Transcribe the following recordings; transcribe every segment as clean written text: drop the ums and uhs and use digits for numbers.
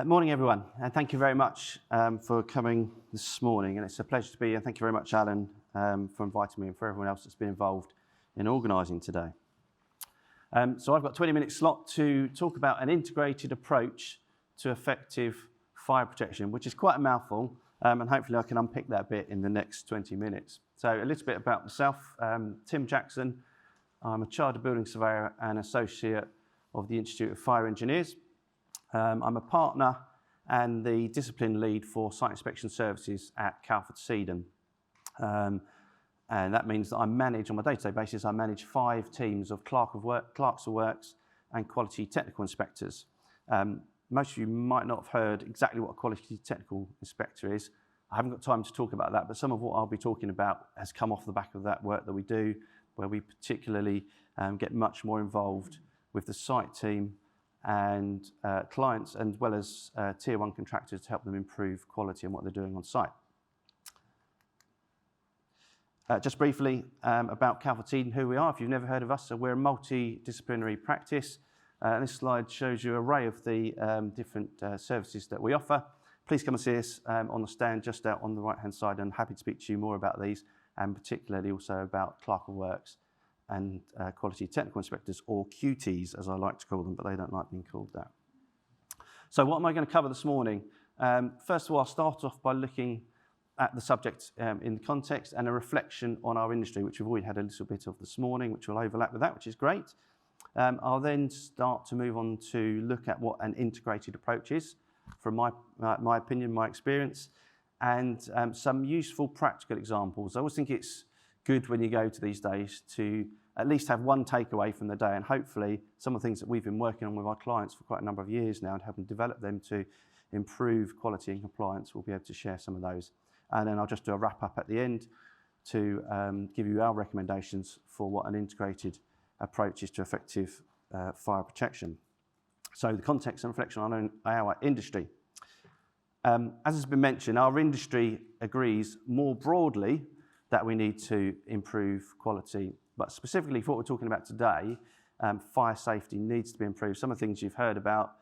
Morning, everyone, and thank you very much for coming this morning. And it's a pleasure to be here. Thank you very much, Alan, for inviting me and for everyone else that's been involved in organising today. So I've got a 20-minute slot to talk about an integrated approach to effective fire protection, which is quite a mouthful, and hopefully I can unpick that bit in the next 20 minutes. So a little bit about myself. Tim Jackson. I'm a chartered building surveyor and associate of the Institute of Fire Engineers. I'm a partner and the discipline lead for site inspection services at calfordseaden. And that means that I manage, on my day-to-day basis, I manage 5 teams of clerks of works and quality technical inspectors. Most of you might not have heard exactly what a quality technical inspector is. I haven't got time to talk about that, but some of what I'll be talking about has come off the back of that work that we do, where we particularly get much more involved with the site team and clients, as well as tier 1 contractors to help them improve quality and what they're doing on site. Just briefly about calfordseaden, who we are, if you've never heard of us. So we're a multidisciplinary practice. This slide shows you an array of the different services that we offer. Please come and see us on the stand just out on the right-hand side, and happy to speak to you more about these, and particularly also about clerk of works and quality technical inspectors, or QTs as I like to call them, but they don't like being called that. So what am I going to cover this morning? First of all, I'll start off by looking at the subject in the context and a reflection on our industry, which we've already had a little bit of this morning, which will overlap with that, which is great. I'll then start to move on to look at what an integrated approach is, from my opinion, my experience, and some useful practical examples. I always think it's good when you go to these days to at least have one takeaway from the day, and hopefully some of the things that we've been working on with our clients for quite a number of years now and helping develop them to improve quality and compliance, we'll be able to share some of those. And then I'll just do a wrap up at the end to give you our recommendations for what an integrated approach is to effective fire protection. So the context and reflection on our industry. As has been mentioned, our industry agrees more broadly that we need to improve quality, but specifically for what we're talking about today, fire safety needs to be improved. Some of the things you've heard about,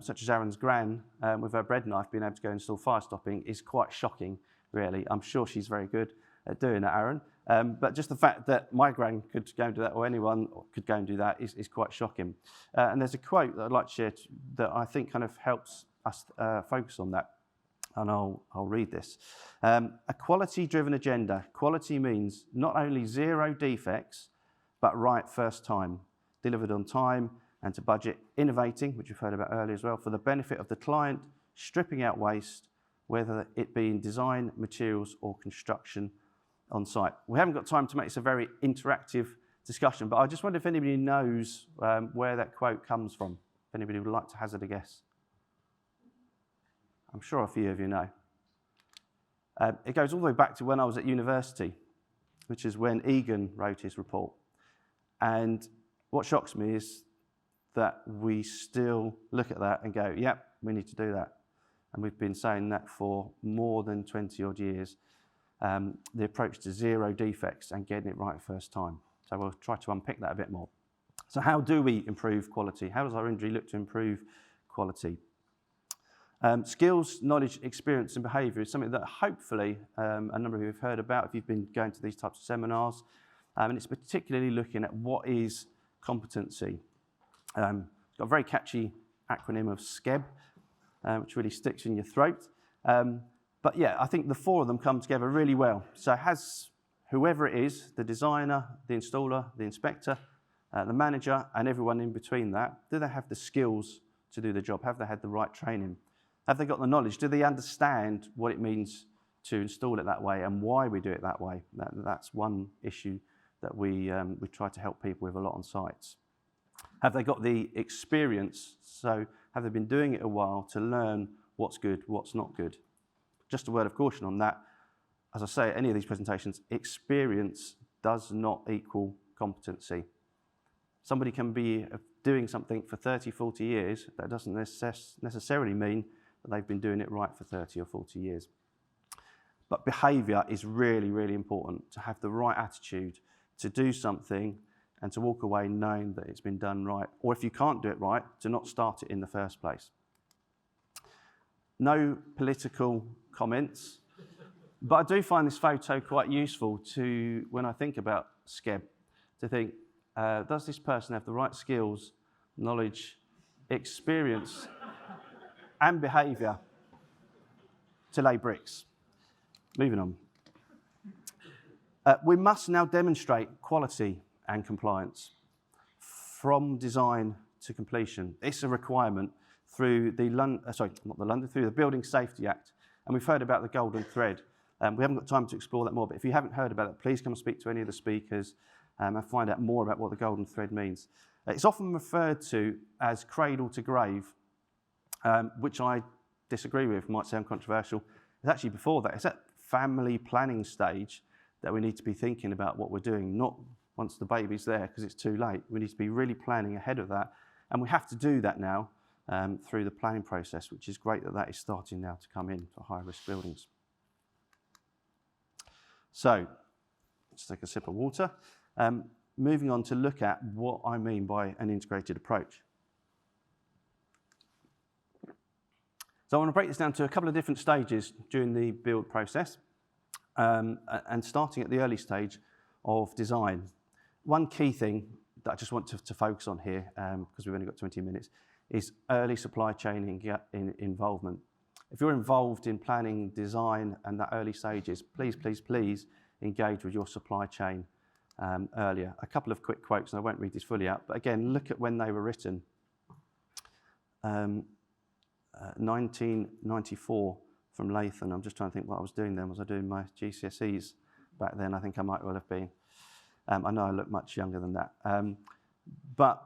such as Aaron's gran with her bread knife being able to go and install fire stopping, is quite shocking, really. I'm sure she's very good at doing that, Aaron. But just the fact that my gran could go and do that, or anyone could go and do that, is quite shocking. And there's a quote that I'd like to share that I think kind of helps us focus on that. And I'll read this. A quality-driven agenda. Quality means not only 0 defects, but right first time, delivered on time and to budget, innovating, which we've heard about earlier as well, for the benefit of the client, stripping out waste, whether it be in design, materials, or construction on site. We haven't got time to make this a very interactive discussion, but I just wonder if anybody knows where that quote comes from, if anybody would like to hazard a guess. I'm sure a few of you know. It goes all the way back to when I was at university, which is when Egan wrote his report. And what shocks me is that we still look at that and go, yep, we need to do that. And we've been saying that for more than 20 odd years. The approach to 0 defects and getting it right first time. So we'll try to unpick that a bit more. So how do we improve quality? How does our industry look to improve quality? Skills, knowledge, experience and behaviour is something that hopefully a number of you have heard about if you've been going to these types of seminars. And it's particularly looking at what is competency. It's got a very catchy acronym of SCEB, which really sticks in your throat. But yeah, I think the 4 of them come together really well. So has whoever it is, the designer, the installer, the inspector, the manager, and everyone in between that, do they have the skills to do the job? Have they had the right training? Have they got the knowledge? Do they understand what it means to install it that way and why we do it that way? That's one issue that we try to help people with a lot on sites. Have they got the experience? So have they been doing it a while to learn what's good, what's not good? Just a word of caution on that. As I say at any of these presentations, experience does not equal competency. Somebody can be doing something for 30, 40 years. That doesn't necessarily mean that they've been doing it right for 30 or 40 years. But behaviour is really, really important, to have the right attitude to do something and to walk away knowing that it's been done right. Or if you can't do it right, to not start it in the first place. No political comments, but I do find this photo quite useful to, when I think about SCEB, to think, does this person have the right skills, knowledge, experience, and behaviour to lay bricks? Moving on. We must now demonstrate quality and compliance from design to completion. It's a requirement through the through the Building Safety Act, and we've heard about the golden thread. We haven't got time to explore that more, but if you haven't heard about it, please come and speak to any of the speakers and find out more about what the golden thread means. It's often referred to as cradle to grave, which I disagree with, might sound controversial. It's actually before that. It's at family planning stage that we need to be thinking about what we're doing, not once the baby's there because it's too late. We need to be really planning ahead of that, and we have to do that now through the planning process, which is great that that is starting now to come in for high-risk buildings. So, let's take a sip of water. Moving on to look at what I mean by an integrated approach. So I want to break this down to a couple of different stages during the build process, and starting at the early stage of design. One key thing that I just want to focus on here, because we've only got 20 minutes, is early supply chain involvement. If you're involved in planning, design, and that early stages, please, please, please engage with your supply chain earlier. A couple of quick quotes, and I won't read this fully out, but again, look at when they were written. 1994 from Latham. I'm just trying to think what I was doing then. Was I doing my GCSEs back then? I think I might well have been. I know I look much younger than that. But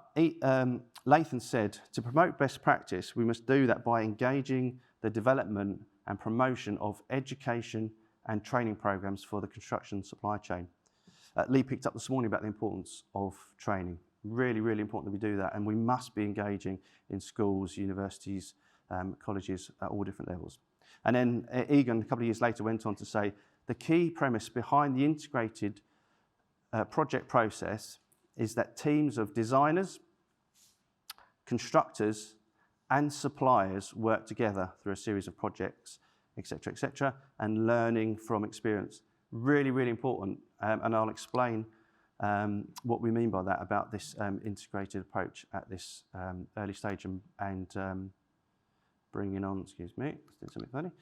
Latham said, to promote best practice, we must do that by engaging the development and promotion of education and training programs for the construction supply chain. Lee picked up this morning about the importance of training. Really, really important that we do that, and we must be engaging in schools, universities, colleges at all different levels. And then Egan, a couple of years later, went on to say, the key premise behind the integrated project process is that teams of designers, constructors, and suppliers work together through a series of projects, etc., and learning from experience. Really, really important, and I'll explain what we mean by that, about this integrated approach at this early stage, and bringing on, excuse me, let's do something funny,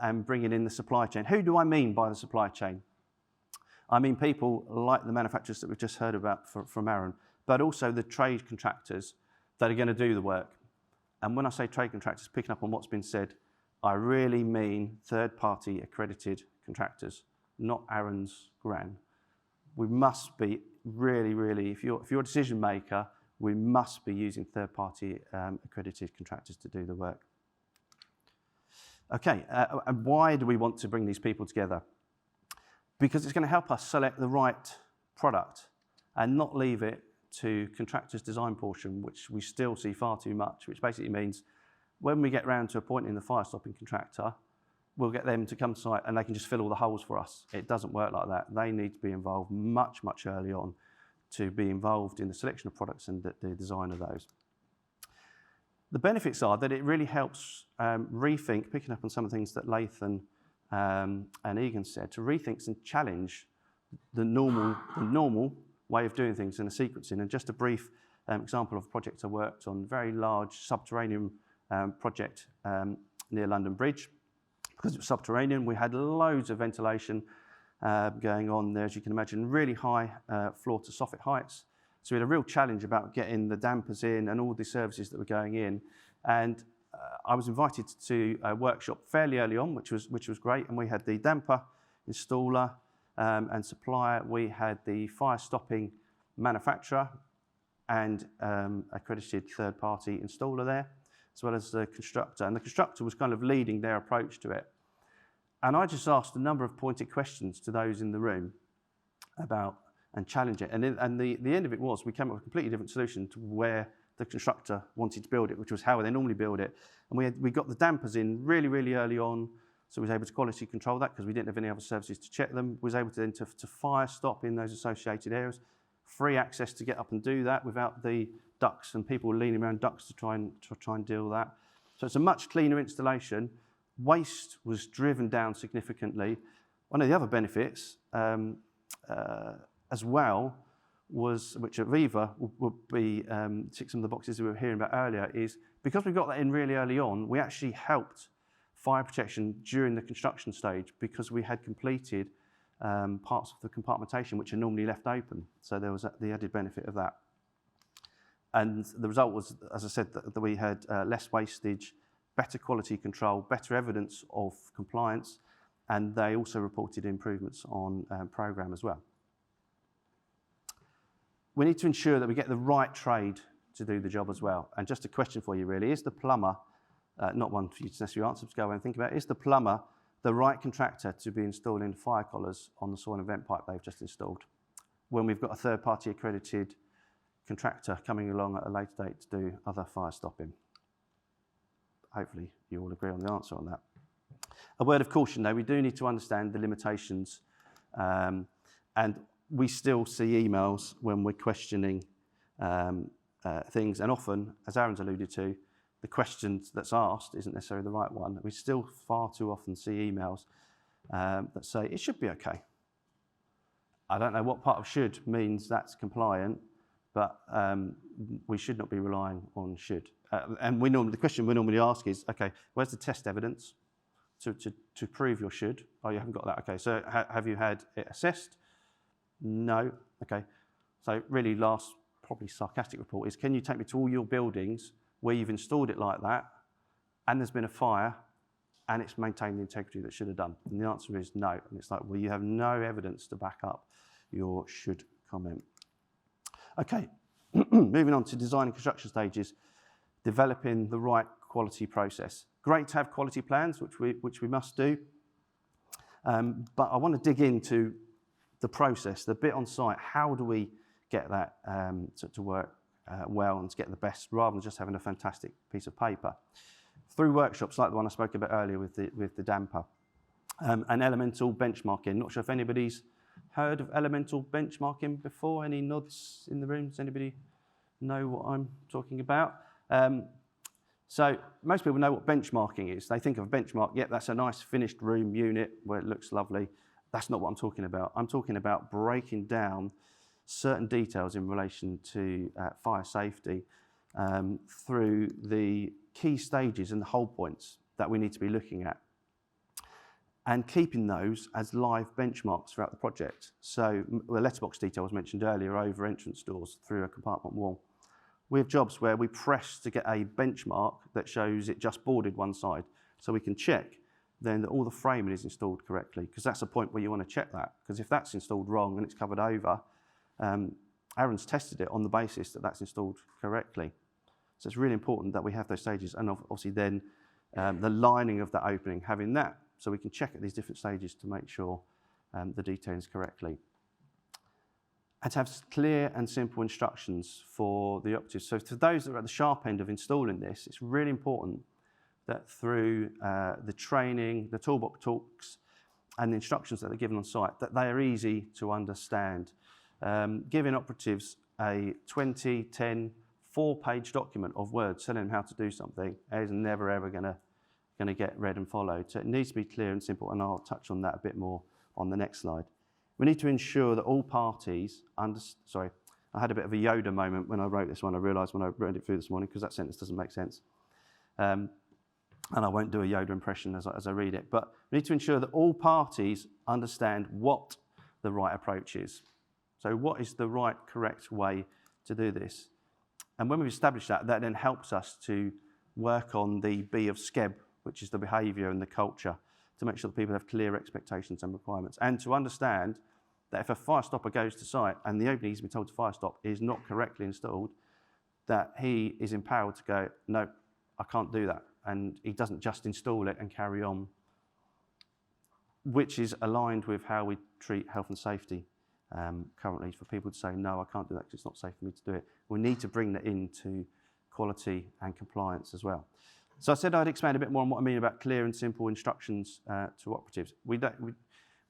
and bringing in the supply chain. Who do I mean by the supply chain? I mean people like the manufacturers that we've just heard about from Aaron, but also the trade contractors that are going to do the work. And when I say trade contractors, picking up on what's been said, I really mean third-party accredited contractors, not Aaron's gran. We must be really, really, if you're a decision maker, we must be using third-party accredited contractors to do the work. Okay, and why do we want to bring these people together? Because it's going to help us select the right product and not leave it to contractors' design portion, which we still see far too much, which basically means when we get round to appointing the fire stopping contractor, we'll get them to come to site and they can just fill all the holes for us. It doesn't work like that. They need to be involved much, much early on to be involved in the selection of products and the design of those. The benefits are that it really helps rethink, picking up on some of the things that Latham and Egan said, to rethink and challenge the normal way of doing things in a sequencing. And just a brief example of a project I worked on, very large subterranean project near London Bridge. Because it was subterranean, we had loads of ventilation going on there, as you can imagine, really high floor to soffit heights. So we had a real challenge about getting the dampers in and all the services that were going in. And I was invited to a workshop fairly early on, which was great. And we had the damper installer and supplier. We had the fire stopping manufacturer and accredited third-party installer there, as well as the constructor. And the constructor was kind of leading their approach to it. And I just asked a number of pointed questions to those in the room about, and challenge it. And the end of it was, we came up with a completely different solution to where the constructor wanted to build it, which was how they normally build it. And we got the dampers in really, really early on, so we was able to quality control that because we didn't have any other services to check them. We was able to then to fire stop in those associated areas, free access to get up and do that without the ducts and people leaning around ducts to try and deal with that. So it's a much cleaner installation. Waste was driven down significantly. One of the other benefits as well was, which at AVIVA would be tick some of the boxes we were hearing about earlier, is because we got that in really early on, we actually helped fire protection during the construction stage because we had completed parts of the compartmentation which are normally left open. So there was the added benefit of that. And the result was, as I said, that we had less wastage, better quality control, better evidence of compliance, and they also reported improvements on programme as well. We need to ensure that we get the right trade to do the job as well. And just a question for you really, is the plumber, not one for you to necessarily answer, to go away and think about, is the plumber the right contractor to be installing fire collars on the soil and vent pipe they've just installed when we've got a third-party accredited contractor coming along at a later date to do other fire stopping? Hopefully you all agree on the answer on that. A word of caution though, we do need to understand the limitations, and we still see emails when we're questioning things, and often, as Aaron's alluded to, the question that's asked isn't necessarily the right one. We still far too often see emails that say, it should be okay. I don't know what part of should means that's compliant, but we should not be relying on should. And the question we normally ask is, okay, where's the test evidence to prove your should? Oh, you haven't got that. Okay, so have you had it assessed? No. Okay. So really last, probably sarcastic report is, can you take me to all your buildings where you've installed it like that and there's been a fire and it's maintained the integrity that it should have done? And the answer is no. And it's like, well, you have no evidence to back up your should comment. Okay, moving on to design and construction stages, developing the right quality process. Great to have quality plans, which we must do, but I want to dig into the process, the bit on site. How do we get that to work well and to get the best, rather than just having a fantastic piece of paper? Through workshops like the one I spoke about earlier with the damper, and elemental benchmarking. Not sure if anybody's heard of elemental benchmarking before. Any nods in the room? Does anybody know what I'm talking about? So most people know what benchmarking is. They think of a benchmark, yep, that's a nice finished room unit where it looks lovely. That's not what I'm talking about. I'm talking about breaking down certain details in relation to fire safety through the key stages and the hold points that we need to be looking at, and keeping those as live benchmarks throughout the project. So the letterbox detail was mentioned earlier, over entrance doors through a compartment wall. We have jobs where we press to get a benchmark that shows it just boarded one side, so we can check then that all the framing is installed correctly, because that's a point where you want to check that, because if that's installed wrong and it's covered over, Aaron's tested it on the basis that that's installed correctly. So it's really important that we have those stages, and obviously then the lining of that opening, having that, so we can check at these different stages to make sure the detailing is correctly. And to have clear and simple instructions for the operatives. So for those that are at the sharp end of installing this, it's really important that through the training, the toolbox talks, and the instructions that are given on site, that they are easy to understand. Giving operatives a 20, 10, 4-page document of words telling them how to do something is never ever going to get read and followed. So it needs to be clear and simple, and I'll touch on that a bit more on the next slide. We need to ensure that all parties sorry, I had a bit of a Yoda moment when I wrote this one. I realised when I read it through this morning, because that sentence doesn't make sense. And I won't do a Yoda impression as I read it. But we need to ensure that all parties understand what the right approach is. So what is the right, correct way to do this? And when we've established that, that then helps us to work on the B of SCEB, which is the behaviour and the culture, to make sure that people have clear expectations and requirements, and to understand that if a fire stopper goes to site and the opening he's been told to fire stop is not correctly installed, that he is empowered to go, no, I can't do that. And he doesn't just install it and carry on, which is aligned with how we treat health and safety currently, for people to say, no, I can't do that because it's not safe for me to do it. We need to bring that into quality and compliance as well. So I said I'd expand a bit more on what I mean about clear and simple instructions to operatives. We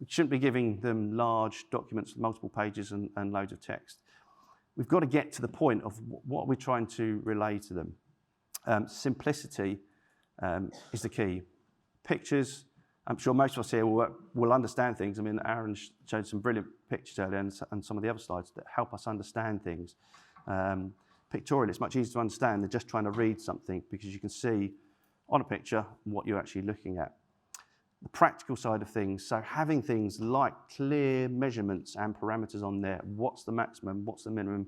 shouldn't be giving them large documents with multiple pages and loads of text. We've got to get to the point of what we're trying to relay to them. Simplicity is the key. Pictures, I'm sure most of us here will understand things. I mean, Aaron showed some brilliant pictures earlier and some of the other slides that help us understand things. Pictorial, it's much easier to understand than just trying to read something because you can see on a picture what you're actually looking at. The practical side of things, so having things like clear measurements and parameters on there, what's the maximum, what's the minimum.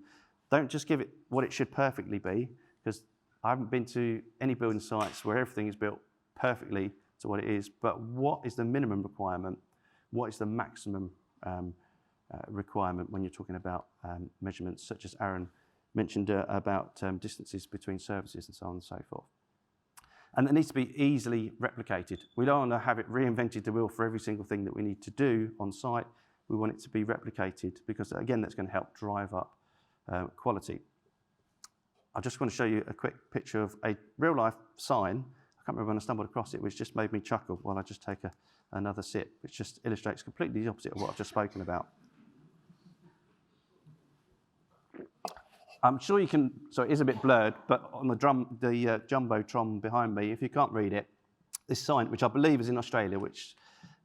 Don't just give it what it should perfectly be, because I haven't been to any building sites where everything is built perfectly to what it is, but what is the minimum requirement? What is the maximum requirement when you're talking about measurements, such as Aaron mentioned about distances between services and so on and so forth. And it needs to be easily replicated. We don't want to have it reinvented the wheel for every single thing that we need to do on site. We want it to be replicated because, again, that's going to help drive up quality. I just want to show you a quick picture of a real-life sign. I can't remember when I stumbled across it, which just made me chuckle while I just take another sip, which just illustrates completely the opposite of what I've just spoken about. I'm sure you can, so it is a bit blurred, but on the Jumbotron behind me, if you can't read it, this sign, which I believe is in Australia, which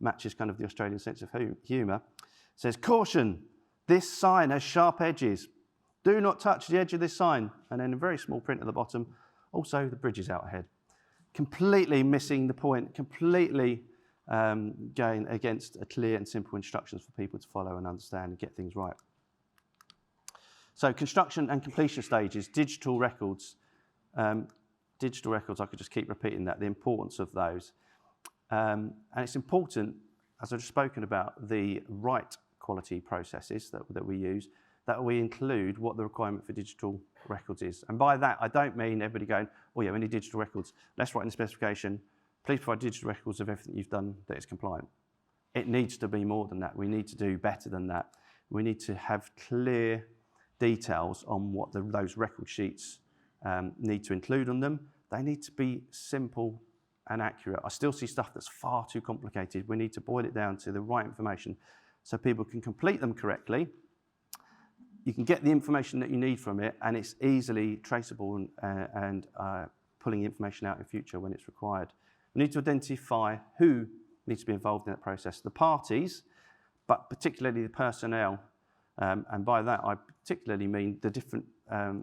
matches kind of the Australian sense of humour, says, "Caution, this sign has sharp edges. Do not touch the edge of this sign." And then in very small print at the bottom, also the bridge is out ahead. Completely missing the point, completely going against a clear and simple instructions for people to follow and understand and get things right. So construction and completion stages, digital records. Digital records, I could just keep repeating that, the importance of those. And it's important, as I've just spoken about, the right quality processes that we use, that we include what the requirement for digital records is. And by that, I don't mean everybody going, "Oh yeah, we need digital records. Let's write in the specification, please provide digital records of everything you've done that is compliant." It needs to be more than that. We need to do better than that. We need to have clear details on what those record sheets need to include on them. They need to be simple and accurate. I still see stuff that's far too complicated. We need to boil it down to the right information so people can complete them correctly. You can get the information that you need from it, and it's easily traceable and pulling information out in future when it's required. We need to identify who needs to be involved in that process. The parties, but particularly the personnel. And by that, I particularly mean the different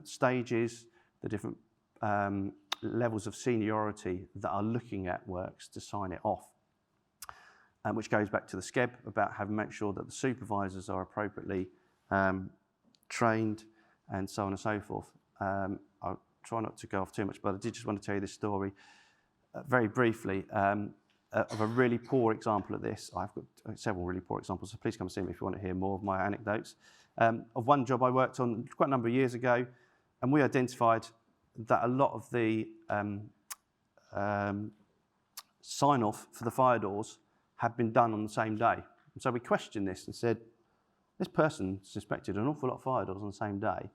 stages, the different levels of seniority that are looking at works to sign it off, which goes back to the SCEB about having to make sure that the supervisors are appropriately trained and so on and so forth. I'll try not to go off too much, but I did just want to tell you this story very briefly of a really poor example of this. I've got several really poor examples, so please come see me if you want to hear more of my anecdotes. Of one job I worked on quite a number of years ago, and we identified that a lot of the sign-off for the fire doors had been done on the same day. And so we questioned this and said, this person suspected an awful lot of fire doors on the same day.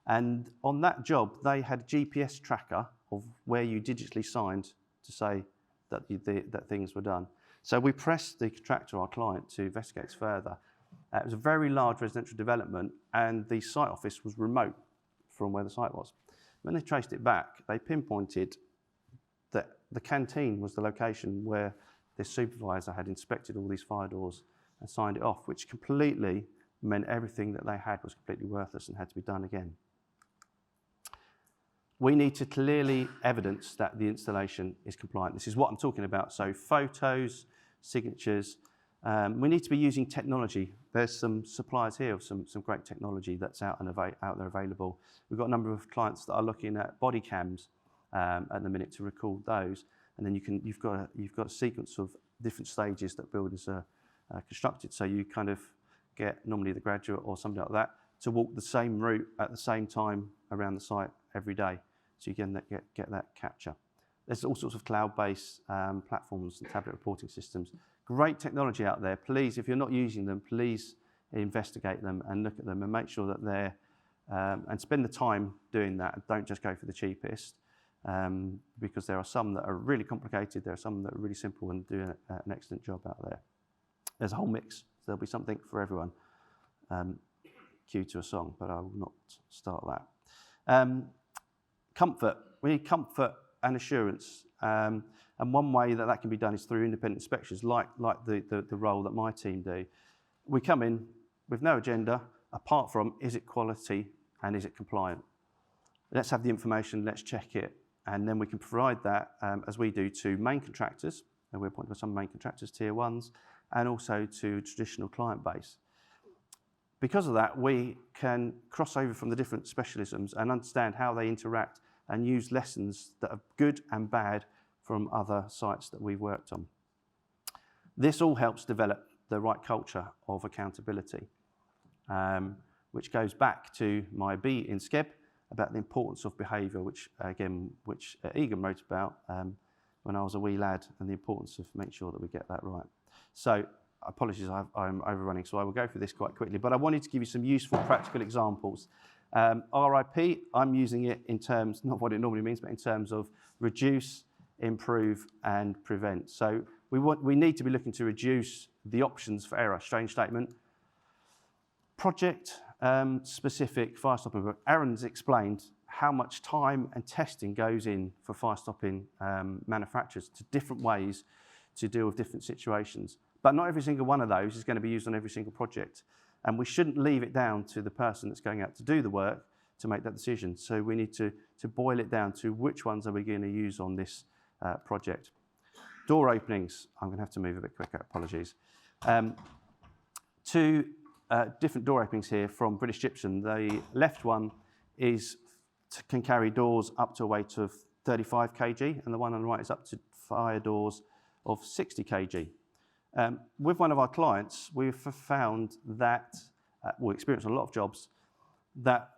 And on that job, they had a GPS tracker of where you digitally signed to say that things were done. So we pressed the contractor, our client, to investigate further. It was a very large residential development, and the site office was remote from where the site was. When they traced it back, they pinpointed that the canteen was the location where this supervisor had inspected all these fire doors and signed it off, which completely meant everything that they had was completely worthless and had to be done again. We need to clearly evidence that the installation is compliant. This is what I'm talking about. So photos, signatures. We need to be using technology. There's some suppliers here of some great technology that's out there available. We've got a number of clients that are looking at body cams at the minute to record those. And then you've got a sequence of different stages that buildings are constructed. So you kind of get normally the graduate or something like that to walk the same route at the same time around the site every day. So you can get that capture. There's all sorts of cloud-based platforms and tablet reporting systems. Great technology out there. Please, if you're not using them, please investigate them and look at them and make sure that they're, and spend the time doing that. Don't just go for the cheapest, because there are some that are really complicated. There are some that are really simple and do an excellent job out there. There's a whole mix. There'll be something for everyone. Cue to a song, but I will not start that. Comfort. We need comfort and assurance. And one way that can be done is through independent inspections, like the role that my team do. We come in with no agenda, apart from, is it quality and is it compliant? Let's have the information, let's check it, and then we can provide that, as we do, to main contractors, and we're appointed by some main contractors, tier ones, and also to traditional client base. Because of that, we can cross over from the different specialisms and understand how they interact and use lessons that are good and bad from other sites that we've worked on. This all helps develop the right culture of accountability, which goes back to my B in SCEB about the importance of behaviour, which Egan wrote about when I was a wee lad, and the importance of making sure that we get that right. So, apologies, I'm overrunning, so I will go through this quite quickly, but I wanted to give you some useful practical examples. RIP, I'm using it in terms, not what it normally means, but in terms of reduce, improve, and prevent. So we need to be looking to reduce the options for error. Strange statement. Project specific fire stopping work. Aaron's explained how much time and testing goes in for fire stopping manufacturers to different ways to deal with different situations. But not every single one of those is going to be used on every single project. And we shouldn't leave it down to the person that's going out to do the work to make that decision. So we need to boil it down to which ones are we going to use on this project. Door openings. I'm going to have to move a bit quicker, apologies. Two different door openings here from British Gypsum. The left one can carry doors up to a weight of 35 kg, and the one on the right is up to fire doors of 60 kg. With one of our clients, we've found that, we experience a lot of jobs, that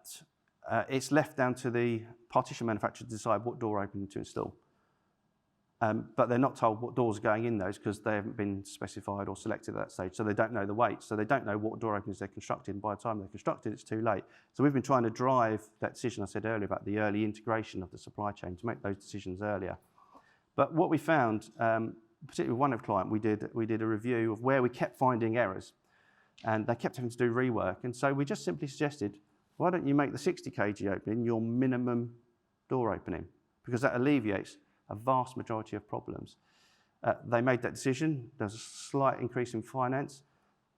it's left down to the partition manufacturer to decide what door opening to install. But they're not told what doors are going in those because they haven't been specified or selected at that stage, so they don't know the weight, so they don't know what door openings they're constructed, and by the time they're constructed, it's too late. So we've been trying to drive that decision I said earlier about the early integration of the supply chain to make those decisions earlier. But what we found, particularly with one of the client, we did a review of where we kept finding errors, and they kept having to do rework, and so we just simply suggested, why don't you make the 60 kg opening your minimum door opening, because that alleviates a vast majority of problems. They made that decision. There's a slight increase in finance,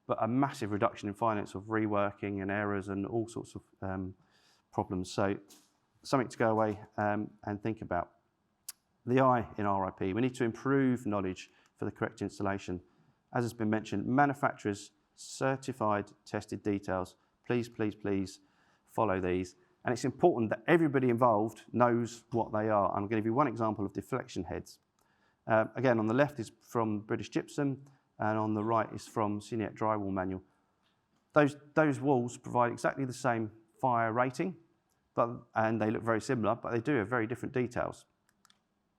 but a massive reduction in finance of reworking and errors and all sorts of problems. So something to go away and think about. The I in RIP, we need to improve knowledge for the correct installation. As has been mentioned, manufacturers' certified tested details. Please, please, please follow these. And it's important that everybody involved knows what they are. I'm going to give you one example of deflection heads. Again, on the left is from British Gypsum, and on the right is from Seniac Drywall Manual. Those walls provide exactly the same fire rating, and they look very similar, but they do have very different details.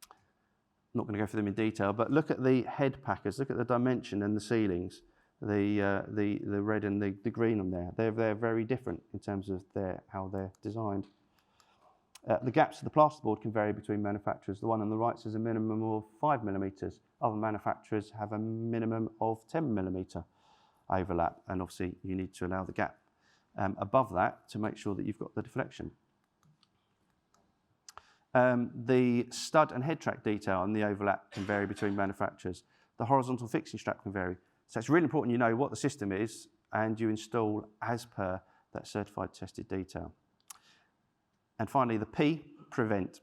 I'm not going to go through them in detail, but look at the head packers, look at the dimension and the ceilings, the red and the green on there. They're very different in terms of how they're designed. The gaps of the plasterboard can vary between manufacturers. The one on the right says a minimum of 5 millimetres. Other manufacturers have a minimum of 10 millimetre overlap, and obviously you need to allow the gap above that to make sure that you've got the deflection. The stud and head track detail and the overlap can vary between manufacturers. The horizontal fixing strap can vary. So it's really important you know what the system is and you install as per that certified tested detail. And finally, the P, prevent.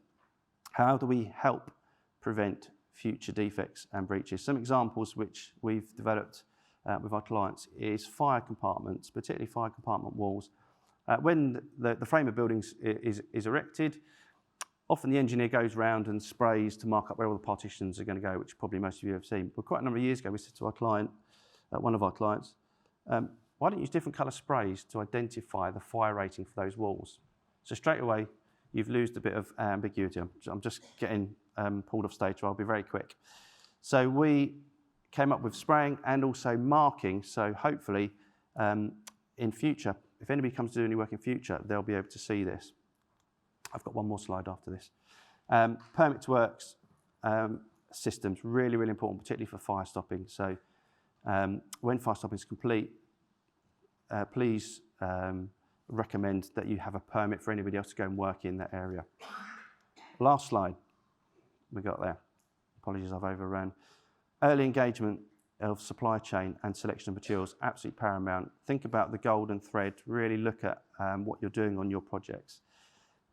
How do we help prevent future defects and breaches? Some examples which we've developed with our clients is fire compartments, particularly fire compartment walls. When the frame of buildings is erected, often the engineer goes round and sprays to mark up where all the partitions are going to go, which probably most of you have seen. But quite a number of years ago, we said to our client, one of our clients, why don't you use different colour sprays to identify the fire rating for those walls? So straight away, you've lost a bit of ambiguity. I'm just getting pulled off stage, so I'll be very quick. So we came up with spraying and also marking, so hopefully in future, if anybody comes to do any work in future, they'll be able to see this. I've got one more slide after this. Permit to works systems, really, really important, particularly for fire stopping. So when fire stopping is complete, please recommend that you have a permit for anybody else to go and work in that area. Last slide. we got there. Apologies, I've overrun. Early engagement of supply chain and selection of materials, absolutely paramount. Think about the golden thread, really look at what you're doing on your projects.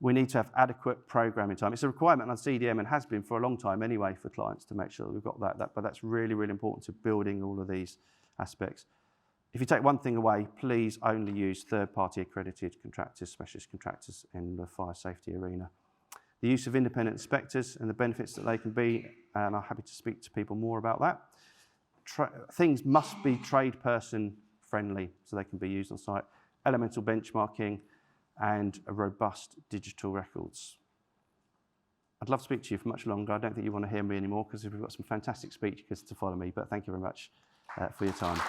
We need to have adequate programming time. It's a requirement on CDM and has been for a long time anyway for clients to make sure that we've got that, but that's really, really important to building all of these aspects. If you take one thing away, please only use third-party accredited contractors, specialist contractors in the fire safety arena. The use of independent inspectors and the benefits that they can be, and I'm happy to speak to people more about that. Things must be trade person friendly so they can be used on site. Elemental benchmarking and a robust digital records. I'd love to speak to you for much longer. I don't think you want to hear me anymore because we've got some fantastic speakers to follow me, but thank you very much for your time.